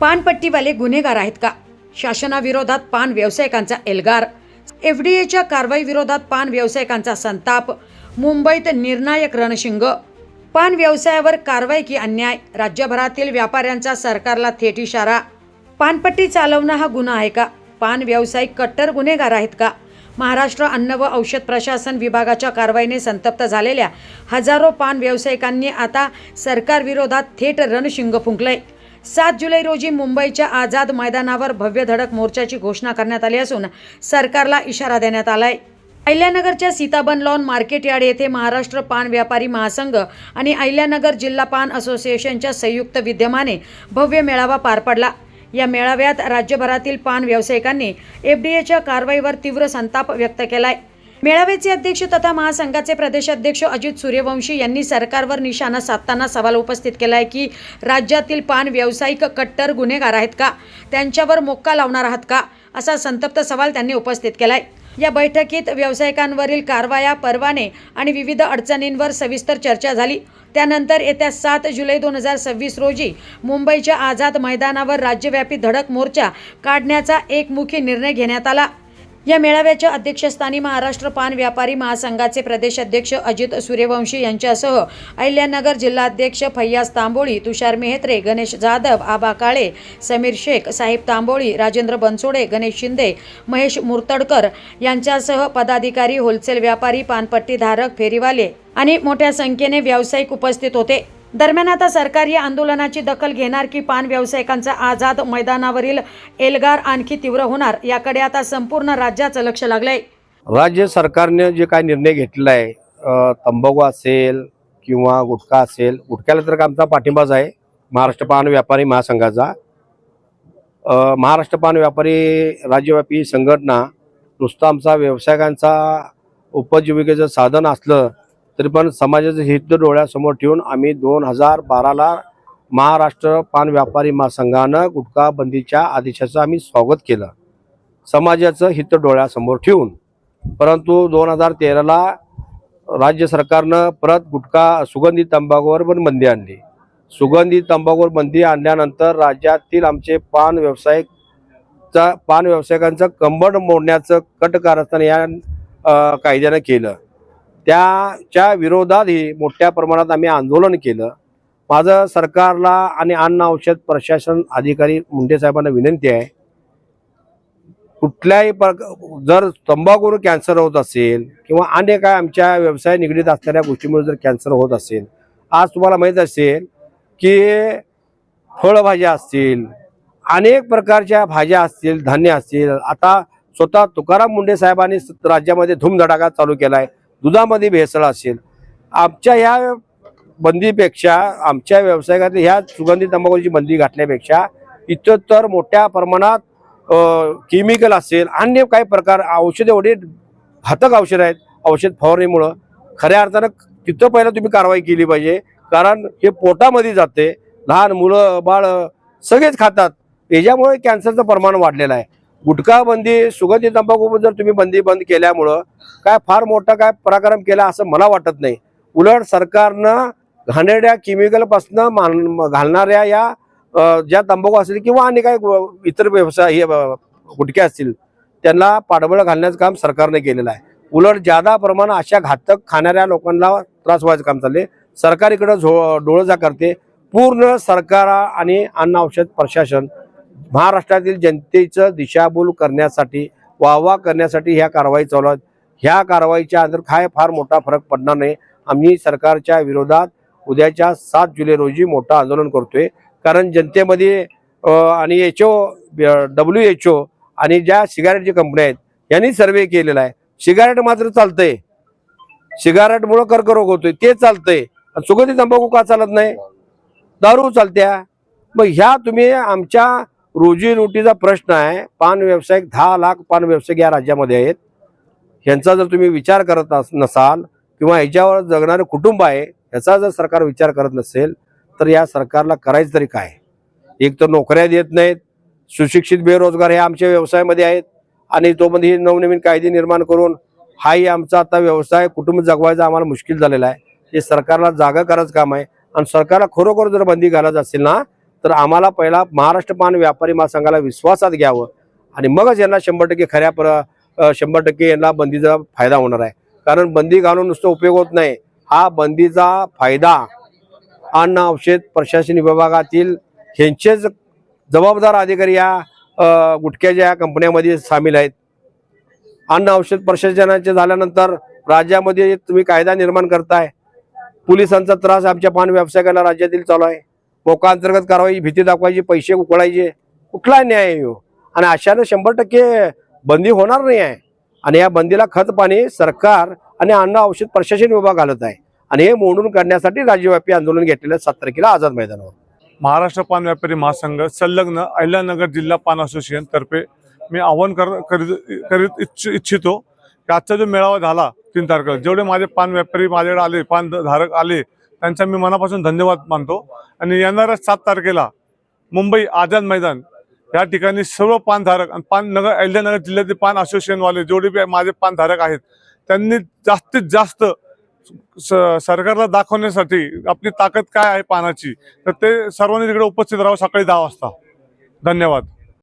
पानपट्टीवाले गुन्हेगार आहेत का? शासनाविरोधात पान व्यावसायिकांचा एल्गार. एफडीएच्या कारवाई विरोधात पान व्यावसायिकांचा संताप. मुंबईत निर्णायक रणशिंग. पान व्यवसायावर कारवाई की अन्याय? राज्यभरातील व्यापाऱ्यांचा सरकारला थेट इशारा. पानपट्टी चालवणं हा गुन्हा आहे का? पान व्यावसायिक कट्टर गुन्हेगार आहेत का? महाराष्ट्र अन्न व औषध प्रशासन विभागाच्या कारवाईने संतप्त झालेल्या हजारो पान व्यावसायिकांनी आता सरकारविरोधात थेट रणशिंग फुंकलंय. 7 जुलै रोजी मुंबईच्या आझाद मैदानावर भव्य धडक मोर्चाची घोषणा करण्यात आली असून सरकारला इशारा देण्यात आलाय. अहिल्यानगरच्या सीताबन लॉन मार्केट यार्ड येथे महाराष्ट्र पान व्यापारी महासंघ आणि अहिल्यानगर जिल्हा पान असोसिएशनच्या संयुक्त विद्यमाने भव्य मेळावा पार पडला. या मेळाव्यात राज्यभरातील पान व्यावसायिकांनी एफडीएच्या कारवाईवर तीव्र संताप व्यक्त केलाय. मेळाव्याचे अध्यक्ष तथा महासंघाचे प्रदेशाध्यक्ष अजित सूर्यवंशी यांनी सरकारवर निशाणा साधताना सवाल उपस्थित केलाय की राज्यातील पान व्यावसायिक कट्टर गुन्हेगार आहेत का? त्यांच्यावर मोक्का लावणार आहात का? असा संतप्त सवाल त्यांनी उपस्थित केलाय. या बैठकीत व्यावसायिकांवरील कारवाया, परवाने आणि विविध अडचणींवर सविस्तर चर्चा झाली. त्यानंतर येत्या 7 जुलै 2026 रोजी मुंबईच्या आझाद मैदानावर राज्यव्यापी धडक मोर्चा काढण्याचा एकमुखी निर्णय घेण्यात आला. या मेळाव्याच्या अध्यक्षस्थानी महाराष्ट्र पान व्यापारी महासंघाचे प्रदेशाध्यक्ष अजित सूर्यवंशी यांच्यासह अहिल्यानगर जिल्हाध्यक्ष फैयाज तांबोळी, तुषार मेहत्रे, गणेश जाधव, आबा काळे, समीर शेख, साहेब तांबोळी, राजेंद्र बनसोडे, गणेश शिंदे, महेश मुर्तडकर यांच्यासह पदाधिकारी, होलसेल व्यापारी, पानपट्टी धारक, फेरीवाले आणि मोठ्या संख्येने व्यावसायिक उपस्थित होते. दरम्यान आता सरकार या आंदोलनाची दखल घेणार की पान व्यावसायिकांचा आझाद मैदानावरील एल्गार आणखी तीव्र होणार, याकडे आता संपूर्ण राज्याचं लक्ष लागलंय. राज्य सरकारने जे काय निर्णय घेतलेला आहे, तंबाखू असेल किंवा गुटखा असेल, गुटख्याला तर आमचा पाठिंबाच आहे. महाराष्ट्र पान व्यापारी महासंघाचा, महाराष्ट्र पान व्यापारी राज्यव्यापी संघटना नुसतं आमचा व्यावसायिकांचा उपजीविकेचं साधन असलं तरी पण समाजाचं हित डोळ्यासमोर ठेवून आम्ही 2012ला महाराष्ट्र पान व्यापारी महासंघानं गुटखा बंदीच्या आदेशाचं आम्ही स्वागत केलं, समाजाचं हित डोळ्यासमोर ठेवून. परंतु 2013ला राज्य सरकारनं परत गुटखा सुगंधी तंबाखूवर पण बंदी आणली. सुगंधी तंबाखूवर बंदी आणल्यानंतर राज्यातील आमचे पान व्यावसायिकांचं कंबड मोडण्याचं कट कारस्थान या कायद्यानं केलं. त्याच्या विरोधातही मोठ्या प्रमाणात आम्ही आंदोलन केलं. माझं सरकारला आणि अन्न औषध प्रशासन अधिकारी मुंडे साहेबांना विनंती आहे, कुठल्याही जर तंबाखूवर कॅन्सर होत असेल किंवा अन्य काय आमच्या व्यवसाय निगडीत असणाऱ्या गोष्टीमुळे जर कॅन्सर होत असेल, आज तुम्हाला माहीत असेल की फळभाज्या असतील, अनेक प्रकारच्या भाज्या असतील, धान्य असतील, आता स्वतः तुकाराम मुंडे साहेबांनी राज्यामध्ये धूमधडाका चालू केला आहे. दुधामध्ये भेसळ असेल, आमच्या ह्या बंदीपेक्षा, आमच्या व्यवसायात ह्या सुगंधी तंबाखूची बंदी घातल्यापेक्षा इतर तर मोठ्या प्रमाणात केमिकल असेल, अन्य काही प्रकार औषध, एवढे घातक औषध आहेत. औषध फवारणीमुळं खऱ्या अर्थानं तिथं पहिलं तुम्ही कारवाई केली पाहिजे, कारण हे पोटामध्ये जाते. लहान मुलं बाळ सगळेच खातात, याच्यामुळे कॅन्सरचं प्रमाण वाढलेलं आहे. गुटखा बंदी, सुगंधी तंबाखू जर तुम्ही बंद केल्यामुळं काय फार मोठा काय पराक्रम केला असं मला वाटत नाही. उलट सरकारनं घाणेरड्या केमिकलपासून घालणाऱ्या या ज्या तंबाखू असतील किंवा आणि काय इतर व्यवसाय हे गुटखे असतील, त्यांना पाठबळ घालण्याचं काम सरकारने केलेलं आहे. उलट ज्यादा प्रमाण अशा घातक खाणाऱ्या लोकांना त्रास व्हायचं काम चालले. सरकार इकडं डोळजा करते. पूर्ण सरकार आणि अन्न औषध प्रशासन महाराष्ट्रातील जनतेचं दिशाभूल करण्यासाठी, वाहवा करण्यासाठी ह्या कारवाई चालू आहेत. ह्या कारवाईच्या अंतर काय फार मोठा फरक पडणार नाही. आम्ही सरकारच्या विरोधात उद्याच्या 7 जुलै रोजी मोठं आंदोलन करतोय, कारण जनतेमध्ये आणि WHO आणि ज्या सिगारेटची कंपन्या आहेत यांनी सर्वे केलेला आहे. सिगारेट मात्र चालतंय, सिगारेटमुळं कर्करोग होतोय ते चालतंय, सुगंधी तंबाखू का चालत नाही? दारू चालत्या. मग ह्या तुम्ही आमच्या रोजीरोटीचा प्रश्न आहे. पान व्यावसायिक 10 लाख पान व्यावसायिक या राज्यामध्ये आहेत. ह्यांचा जर तुम्ही विचार करत नसाल किंवा ह्याच्यावर जगणारे कुटुंब आहे ह्याचा जर सरकार विचार करत नसेल तर या सरकारला करायचं तरी काय? एक तर नोकऱ्या देत नाहीत, सुशिक्षित बेरोजगार हे आमच्या व्यवसायामध्ये आहेत आणि तो मध्ये नवनवीन कायदे निर्माण करून हाही आमचा आता व्यवसाय कुटुंब जगवायचा आम्हाला मुश्किल झालेला आहे. हे सरकारला जागा करायचं काम आहे. आणि सरकारला खरोखर जर बंदी घालायचं असेल ना तर आम्हाला पहिला महाराष्ट्र पान व्यापारी महासंघाला विश्वासात घ्यावं आणि मगच यांना 100% 100% यांना बंदीचा फायदा होणार आहे. कारण बंदी घालून नुसतं उपयोग होत नाही. हा बंदीचा फायदा अन्न औषध प्रशासन विभागातील ह्यांचेच जबाबदार अधिकारी या गुटख्याच्या कंपन्यामध्ये सामील आहेत. अन्न औषध प्रशासनाचे झाल्यानंतर राज्यामध्ये तुम्ही कायदा निर्माण करताय. पोलिसांचा त्रास आमच्या पान व्यावसायिकांना राज्यातील चालू आहे. मोका अंतर्गत कारवाई, भीती दाखवायची, पैसे उकळायचे, कुठला न्याय आहे? आणि अशाने 100% बंदी होणार नाही आहे. आणि या बंदीला खत पाणी सरकार आणि अन्न औषध प्रशासन विभाग घालत आहे. आणि हे मोडून काढण्यासाठी राज्यव्यापी आंदोलन घेतलेलं 7 तारखेला आझाद मैदानावर. महाराष्ट्र पान व्यापारी महासंघ संलग्न अहिल्यानगर जिल्हा पान असोसिएशन तर्फे मी आवाहन करीत इच्छितो की आजचा जो मेळावा झाला 3 तारखेला, जेवढे माझे पान व्यापारी माझ्याकडे आले, पान धारक आले, त्यांचा मी मनापासून धन्यवाद मानतो. आणि येणाऱ्या 7 तारखेला मुंबई आझाद मैदान या ठिकाणी सर्व पानधारक आणि अहिल्यानगर जिल्ह्यातील पान असोसिएशनवाले जेवढे बी माझे पानधारक आहेत त्यांनी जास्तीत जास्त सरकारला दाखवण्यासाठी आपली ताकद काय आहे पानाची, तर ते सर्वांनी तिकडे उपस्थित राहावं सकाळी 10 वाजता. धन्यवाद.